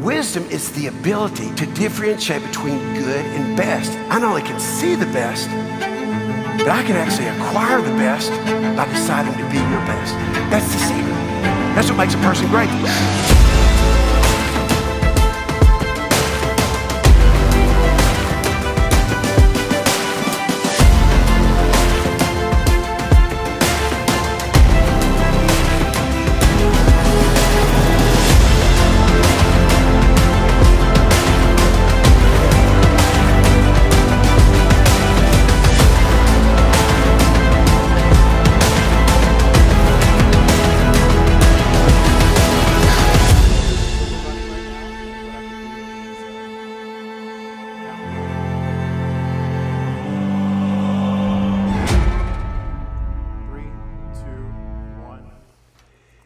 Wisdom is the ability to differentiate between good and best. I not only can see the best, but I can actually acquire the best by deciding to be your best. That's the secret. That's what makes a person great.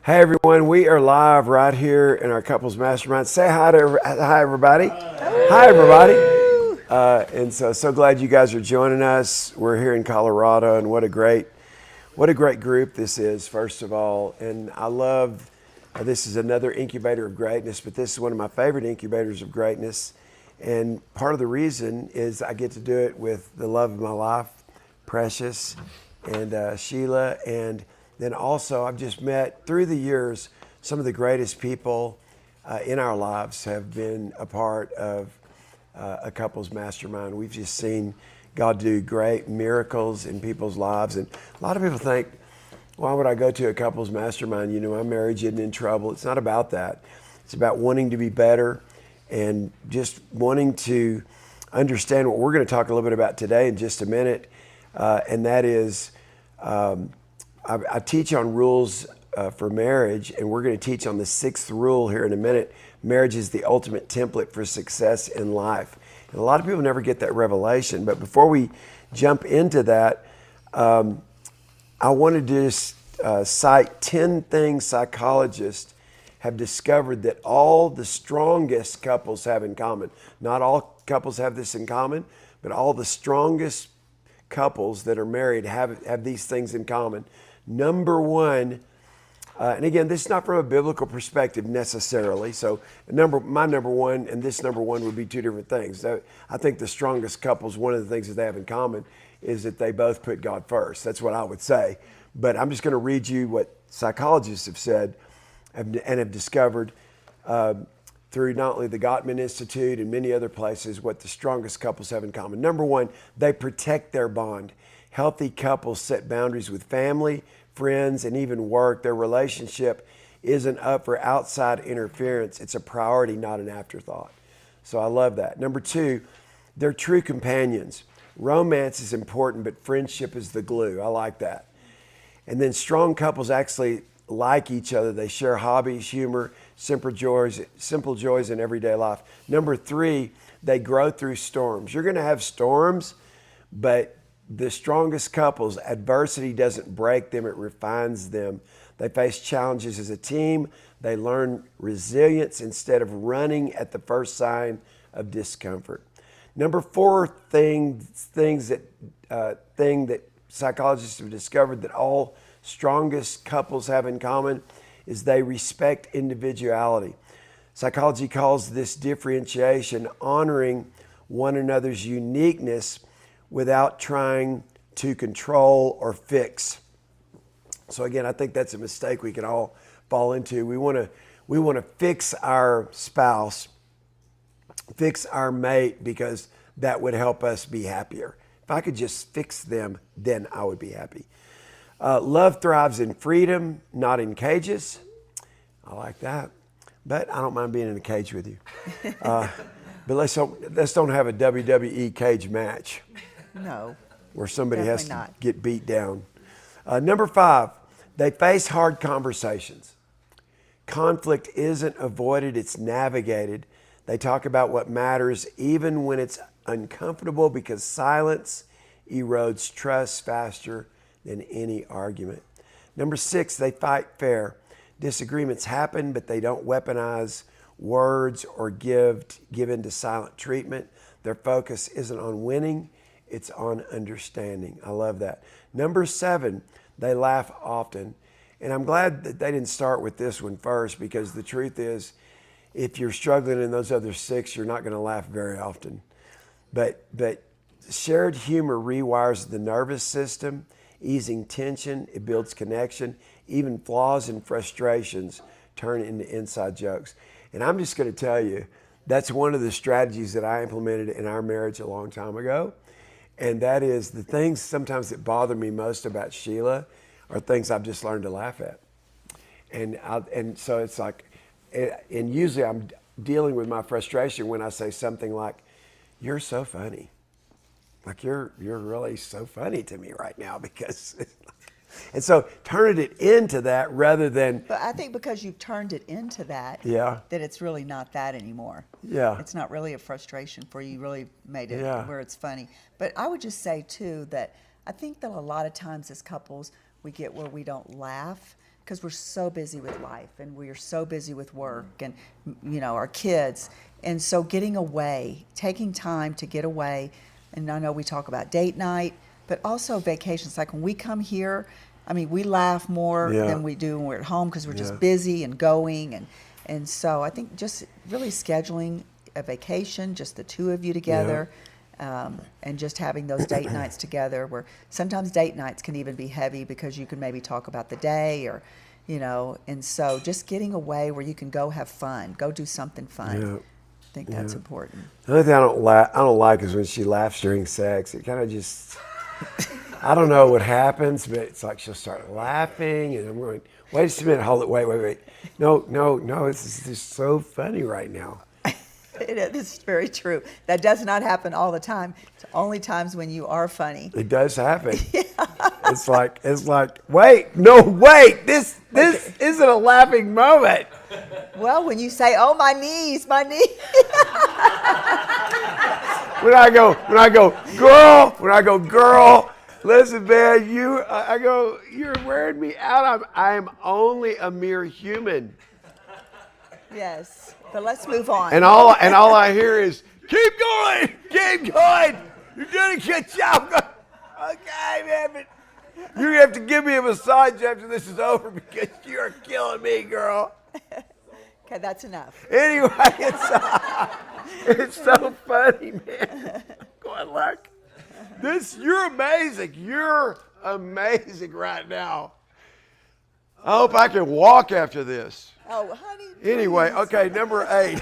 Hey everyone, we are live right here in our Couples Mastermind. Say hi to hi everybody. Hi everybody. And so glad you guys are joining us. We're here in Colorado, and what a great group this is, first of all. And I love this is another incubator of greatness, but this is one of my favorite incubators of greatness. And part of the reason is I get to do it with the love of my life, Precious, and Sheila, and then also I've just met through the years some of the greatest people in our lives have been a part of a couples mastermind. We've just seen God do great miracles in people's lives, and a lot of people think, why would I go to a couples mastermind? You know, my marriage isn't in trouble. It's not about that. It's about wanting to be better and just wanting to understand what we're going to talk a little bit about today in just a minute, and that is I teach on rules for marriage, and we're going to teach on the sixth rule here in a minute. Marriage is the ultimate template for success in life. And a lot of people never get that revelation. But before we jump into that, I wanted to just cite 10 things psychologists have discovered that all the strongest couples have in common. Not all couples have this in common, but all the strongest couples that are married have these things in common. Number one, and again, this is not from a biblical perspective necessarily. So my number one and this number one would be two different things. I think the strongest couples, one of the things that they have in common is that they both put God first. That's what I would say. But I'm just going to read you what psychologists have said and have discovered through not only the Gottman Institute and many other places what the strongest couples have in common. Number one, they protect their bond. Healthy couples set boundaries with family, friends, and even work. Their relationship isn't up for outside interference. It's a priority, not an afterthought. So I love that. Number two, they're true companions. Romance is important, but friendship is the glue. I like that. And then strong couples actually like each other. They share hobbies, humor, simple joys in everyday life. Number three, they grow through storms. You're going to have storms, but the strongest couples, adversity doesn't break them, it refines them. They face challenges as a team. They learn resilience instead of running at the first sign of discomfort. Number four thing that psychologists have discovered that all strongest couples have in common is they respect individuality. Psychology calls this differentiation honoring one another's uniqueness without trying to control or fix. So again, I think that's a mistake we can all fall into. We want to fix our spouse, fix our mate, because that would help us be happier. If I could just fix them, then I would be happy. Love thrives in freedom, not in cages. I like that, but I don't mind being in a cage with you. But let's don't have a WWE cage match. No. Where somebody has to not. get beat down. Number five, they face hard conversations. Conflict isn't avoided, it's navigated. They talk about what matters even when it's uncomfortable, because silence erodes trust faster than any argument. Number six, they fight fair. Disagreements happen, but they don't weaponize words or give in to silent treatment. Their focus isn't on winning, it's on understanding. I love that. Number seven, they laugh often. And I'm glad that they didn't start with this one first, because the truth is, if you're struggling in those other 6, you're not going to laugh very often. But shared humor rewires the nervous system, easing tension. It builds connection. Even flaws and frustrations turn into inside jokes. And I'm just going to tell you, that's one of the strategies that I implemented in our marriage a long time ago. And that is the things sometimes that bother me most about Sheila are things I've just learned to laugh at. And so it's like, and usually I'm dealing with my frustration when I say something like, "You're so funny." Like you're really so funny to me right now because, and so turning it into that rather than. But I think because you've turned it into that, Yeah. that it's really not that anymore. Yeah. It's not really a frustration for you. You really made it Yeah. where it's funny. But I would just say too that I think that a lot of times as couples we get where we don't laugh because we're so busy with life and we are so busy with work and our kids, and so getting away, taking time to get away. And I know we talk about date night, but also vacations. Like when we come here, I mean, we laugh more than we do when we're at home because we're just busy and going. And so I think just really scheduling a vacation, just the two of you together, and just having those date nights together where sometimes date nights can even be heavy because you can maybe talk about the day or, and so just getting away where you can go have fun, go do something fun. Yeah. I think that's important. The only thing I don't like is when she laughs during sex. It kind of just, I don't know what happens, but it's like she'll start laughing, and I'm going, wait a minute, hold it, wait. No, this is just so funny right now. It is very true. That does not happen all the time. It's only times when you are funny. It does happen. It's like, wait, this isn't a laughing moment. Well, when you say, "Oh, my knees," when I go, girl, listen, man, you're wearing me out. I am only a mere human. Yes, but let's move on. And all I hear is, keep going. You're doing a good job. Okay, man, but you're gonna have to give me a massage after this is over because you're killing me, girl. Okay, that's enough. Anyway, it's so funny, man. Go on, Lark. You're amazing. You're amazing right now. I hope I can walk after this. Oh, honey. Anyway, okay, number 8.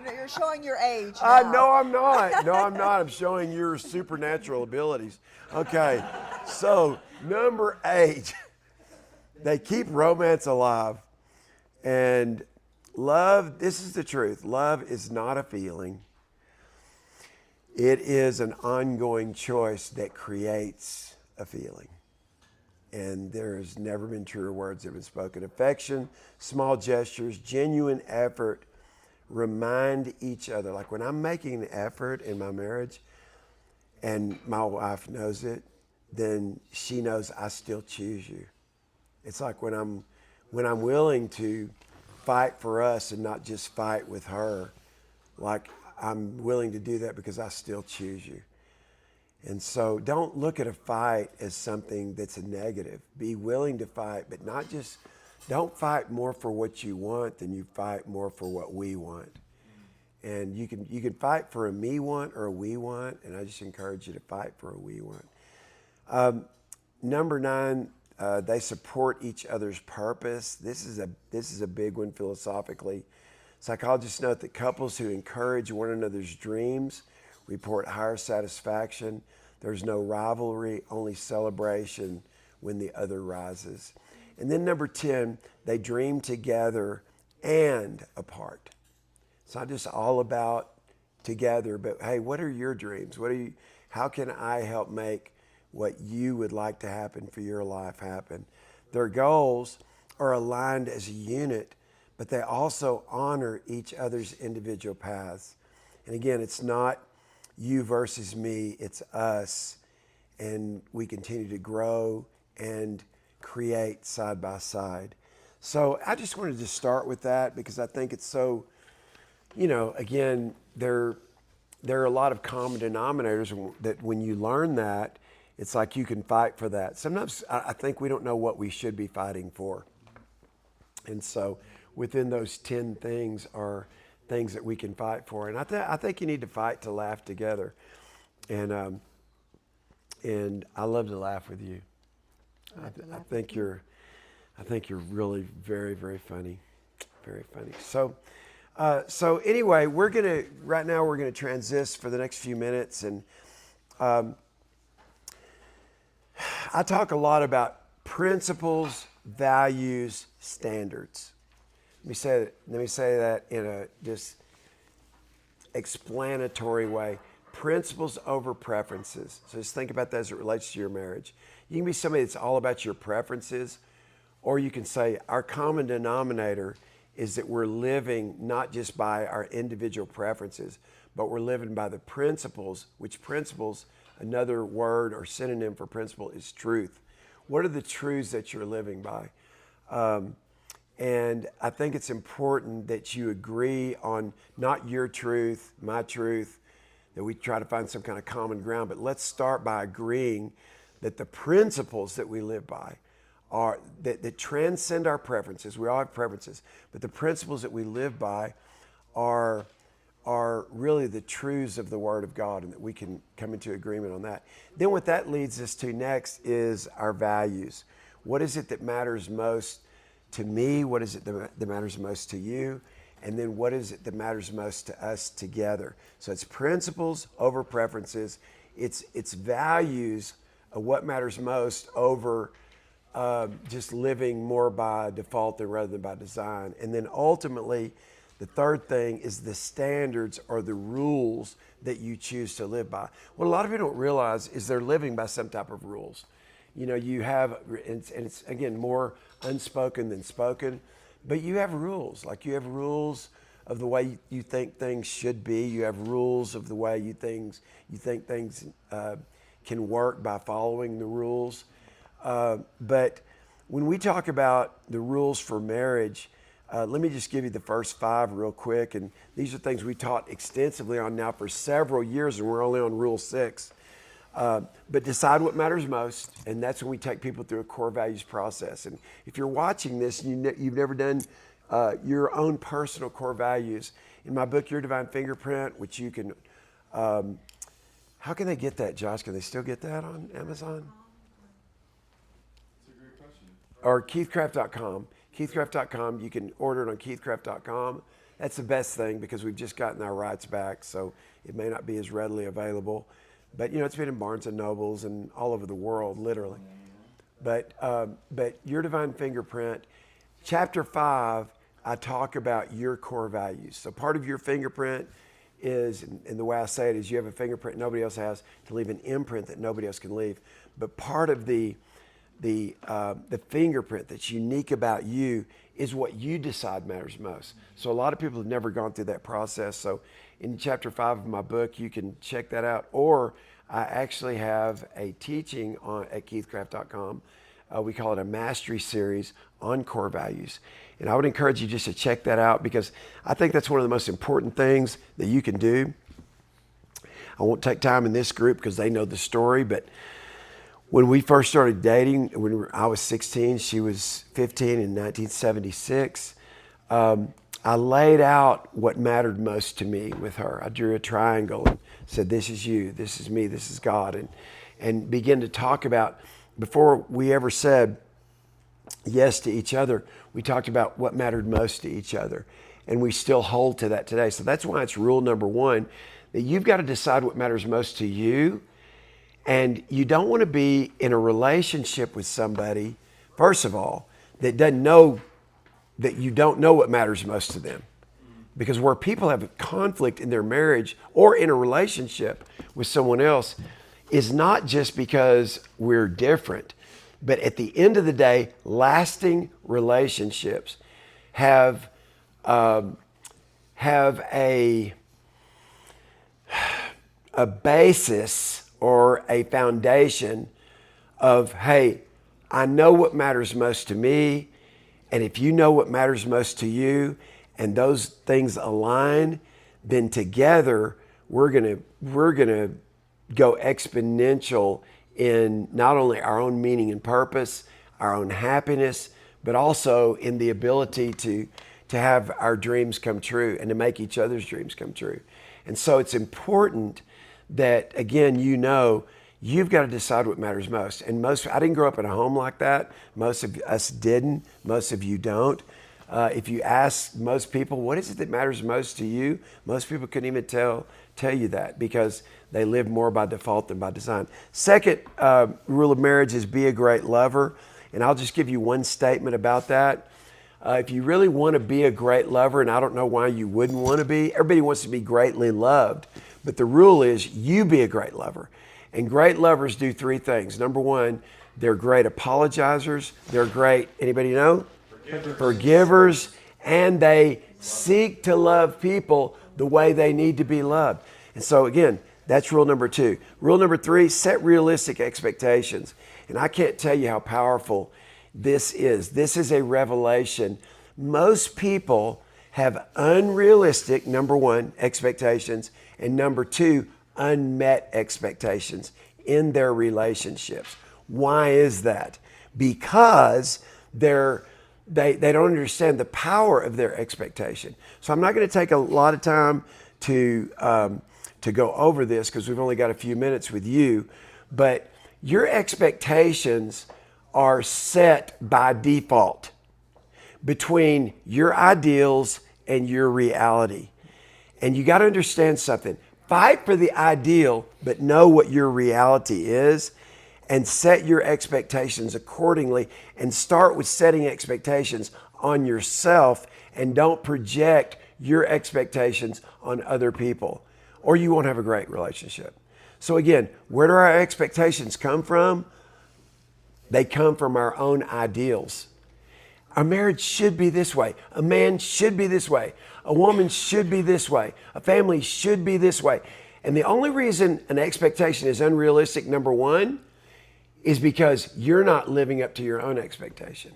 You're showing your age now. No, I'm not. I'm showing your supernatural abilities. Okay, so number 8. They keep romance alive. And love, this is the truth. Love is not a feeling. It is an ongoing choice that creates a feeling. And there has never been truer words that have been spoken. Affection, small gestures, genuine effort remind each other. Like when I'm making an effort in my marriage and my wife knows it, then she knows I still choose you. It's like when I'm willing to fight for us and not just fight with her, like I'm willing to do that because I still choose you. And so don't look at a fight as something that's a negative. Be willing to fight, but don't fight more for what you want than you fight more for what we want. And you can fight for a me want or a we want, and I just encourage you to fight for a we want. Number 9, they support each other's purpose. This is a big one philosophically. Psychologists note that couples who encourage one another's dreams report higher satisfaction. There's no rivalry, only celebration when the other rises. And then number 10, they dream together and apart. It's not just all about together, but hey, what are your dreams? How can I help make what you would like to happen for your life happen? Their goals are aligned as a unit, but they also honor each other's individual paths. And again, it's not you versus me, it's us. And we continue to grow and create side by side. So I just wanted to start with that because I think it's so, again, there are a lot of common denominators that when you learn that, it's like you can fight for that. Sometimes I think we don't know what we should be fighting for. And so within those 10 things are things that we can fight for. And I think you need to fight to laugh together. And I love to laugh with you. I think you're really very, very funny. Very funny. So anyway, right now we're gonna transition for the next few minutes, and I talk a lot about principles, values, standards. Let me say that in a just explanatory way. Principles over preferences. So just think about that as it relates to your marriage. You can be somebody that's all about your preferences, or you can say our common denominator is that we're living not just by our individual preferences, but we're living by the principles, which principles, another word or synonym for principle is truth. What are the truths that you're living by? And I think it's important that you agree on not your truth, my truth, that we try to find some kind of common ground, but let's start by agreeing that the principles that we live by are that transcend our preferences. We all have preferences, but the principles that we live by are really the truths of the Word of God, and that we can come into agreement on that. Then what that leads us to next is our values. What is it that matters most to me? What is it that matters most to you? And then what is it that matters most to us together? So it's principles over preferences. It's values of what matters most over just living more by default rather than by design. And then ultimately, the third thing is the standards or the rules that you choose to live by. What a lot of people don't realize is they're living by some type of rules. You know, you have, and it's again more unspoken than spoken, but you have rules. Like you have rules of the way you think things should be. You have rules of the way you think things can work by following the rules. But when we talk about the rules for marriage, let me just give you the first 5 real quick. And these are things we taught extensively on now for several years, and we're only on rule 6. But decide what matters most, and that's when we take people through a core values process. And if you're watching this and you've never done your own personal core values, in my book, Your Divine Fingerprint, which you can, how can they get that, Josh? Can they still get that on Amazon? That's a great question. Or keithcraft.com. keithcraft.com. You can order it on keithcraft.com. That's the best thing because we've just gotten our rights back, so it may not be as readily available. But, you know, it's been in Barnes & Nobles and all over the world, literally. But Your Divine Fingerprint, Chapter 5, I talk about your core values. So part of your fingerprint is, and the way I say it is you have a fingerprint nobody else has to leave an imprint that nobody else can leave. But part of the fingerprint that's unique about you is what you decide matters most. So a lot of people have never gone through that process. So in Chapter 5 of my book, you can check that out. Or I actually have a teaching at keithcraft.com. We call it a mastery series on core values. And I would encourage you just to check that out because I think that's one of the most important things that you can do. I won't take time in this group because they know the story, but when we first started dating, I was 16, she was 15 in 1976, I laid out what mattered most to me with her. I drew a triangle and said, this is you, this is me, this is God, and began to talk about, before we ever said yes to each other, we talked about what mattered most to each other. And we still hold to that today. So that's why it's rule number 1, that you've got to decide what matters most to you. And you don't want to be in a relationship with somebody, first of all, that doesn't know that you don't know what matters most to them. Because where people have conflict in their marriage or in a relationship with someone else is not just because we're different, but at the end of the day, lasting relationships have a basis or a foundation of, hey, I know what matters most to me, and if you know what matters most to you, and those things align, then together we're gonna go exponential in not only our own meaning and purpose, our own happiness, but also in the ability to to have our dreams come true and to make each other's dreams come true. And so it's important that, again, you've got to decide what matters most. And I didn't grow up in a home like that. Most of us didn't. Most of you don't. If you ask most people, what is it that matters most to you? Most people couldn't even tell you that, because they live more by default than by design. Second rule of marriage is be a great lover. And I'll just give you one statement about that. If you really want to be a great lover, and I don't know why you wouldn't want to be, everybody wants to be greatly loved. But the rule is you be a great lover. And great lovers do three things. Number one, they're great apologizers. They're great, anybody know? Forgivers. And they seek to love people the way they need to be loved. And so again, that's rule number two. Rule number three, set realistic expectations. And I can't tell you how powerful this is. This is a revelation. Most people have unrealistic, number one, expectations, and number two, unmet expectations in their relationships. Why is that? Because they don't understand the power of their expectation. So I'm not going to take a lot of time to go over this, because we've only got a few minutes with you, but your expectations are set by default between your ideals and your reality. And you got to understand something. Fight for the ideal, but know what your reality is, and set your expectations accordingly, and start with setting expectations on yourself, and don't project your expectations on other people, or you won't have a great relationship. So again, where do our expectations come from? They come from our own ideals. Our marriage should be this way. A man should be this way. A woman should be this way. A family should be this way. And the only reason an expectation is unrealistic, number one, is because you're not living up to your own expectation.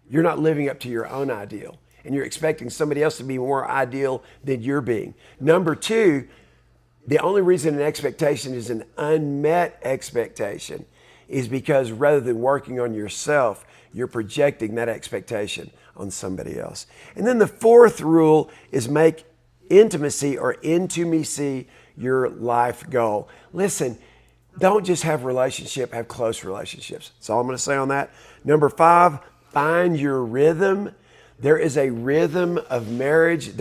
You're not living up to your own ideal. And you're expecting somebody else to be more ideal than you're being. Number two, the only reason an expectation is an unmet expectation is because rather than working on yourself, you're projecting that expectation on somebody else. And then the fourth rule is make intimacy or intimacy your life goal. Listen, don't just have relationship, have close relationships. That's all I'm going to say on that. Number five, find your rhythm. There is a rhythm of marriage.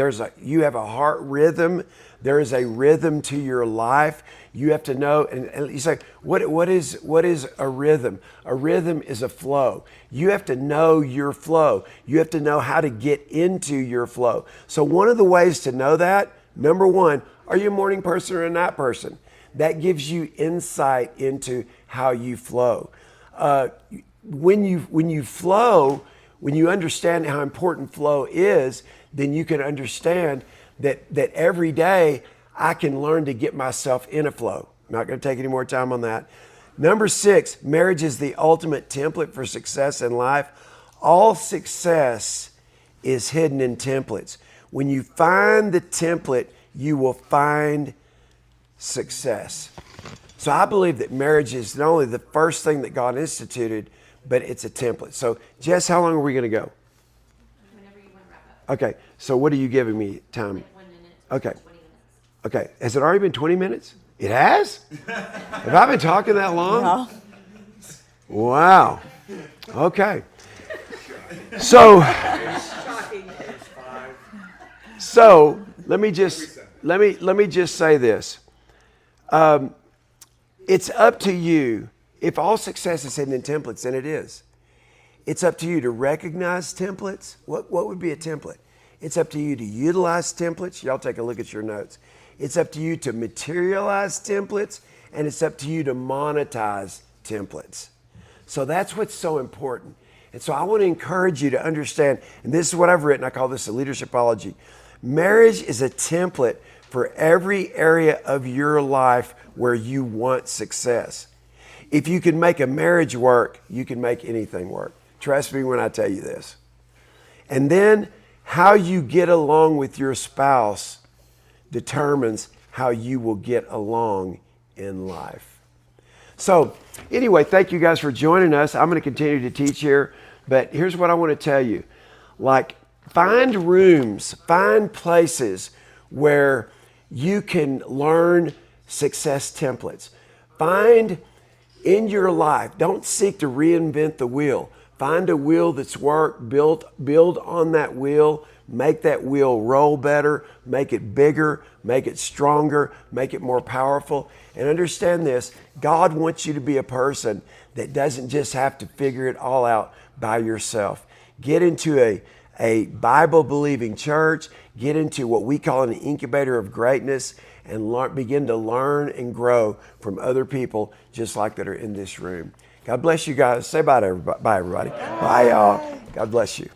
You have a heart rhythm. There is a rhythm to your life. You have to know, and you say, what is a rhythm? A rhythm is a flow. You have to know your flow. You have to know how to get into your flow. So one of the ways to know that, number one, are you a morning person or a night person? That gives you insight into how you flow. When you flow, when you understand how important flow is, then you can understand that every day I can learn to get myself in a flow. I'm not going to take any more time on that. Number six, marriage is the ultimate template for success in life. All success is hidden in templates. When you find the template, you will find success. So I believe that marriage is not only the first thing that God instituted, but it's a template. So Jess, how long are we going to go? Whenever you want to wrap up. Okay, so what are you giving me time? Like 1 minute. Okay. 20 minutes. Okay, has it already been 20 minutes? It has? Have I been talking that long? No. Wow. Okay. So let me just say this. It's up to you. If all success is hidden in templates, and it is, it's up to you to recognize templates. What would be a template? It's up to you to utilize templates. Y'all take a look at your notes. It's up to you to materialize templates, and it's up to you to monetize templates. So that's what's so important. And so I want to encourage you to understand, and this is what I've written, I call this a leadershipology. Marriage is a template for every area of your life where you want success. If you can make a marriage work, you can make anything work. Trust me when I tell you this. And then how you get along with your spouse determines how you will get along in life. So anyway, thank you guys for joining us. I'm going to continue to teach here, but here's what I want to tell you. Like, Find rooms, find places where you can learn success templates. Find in your life, don't seek to reinvent the wheel. Find a wheel that's worked, build on that wheel, make that wheel roll better, make it bigger, make it stronger, make it more powerful. And understand this, God wants you to be a person that doesn't just have to figure it all out by yourself. Get into a Bible-believing church, get into what we call an incubator of greatness, and begin to learn and grow from other people just like that are in this room. God bless you guys. Say bye to everybody. Bye, everybody. Bye, y'all. God bless you.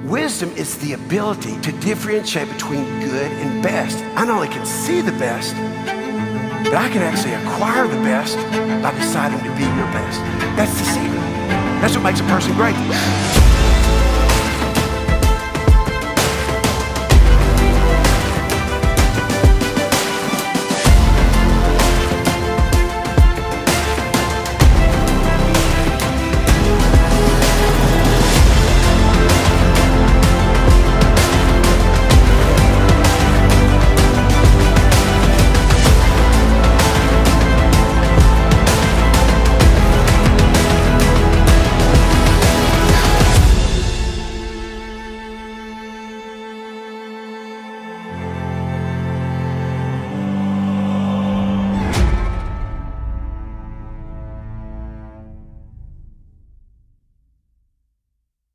Wisdom is the ability to differentiate between good and best. I not only can see the best, but I can actually acquire the best by deciding to be your best. That's the secret. That's what makes a person great.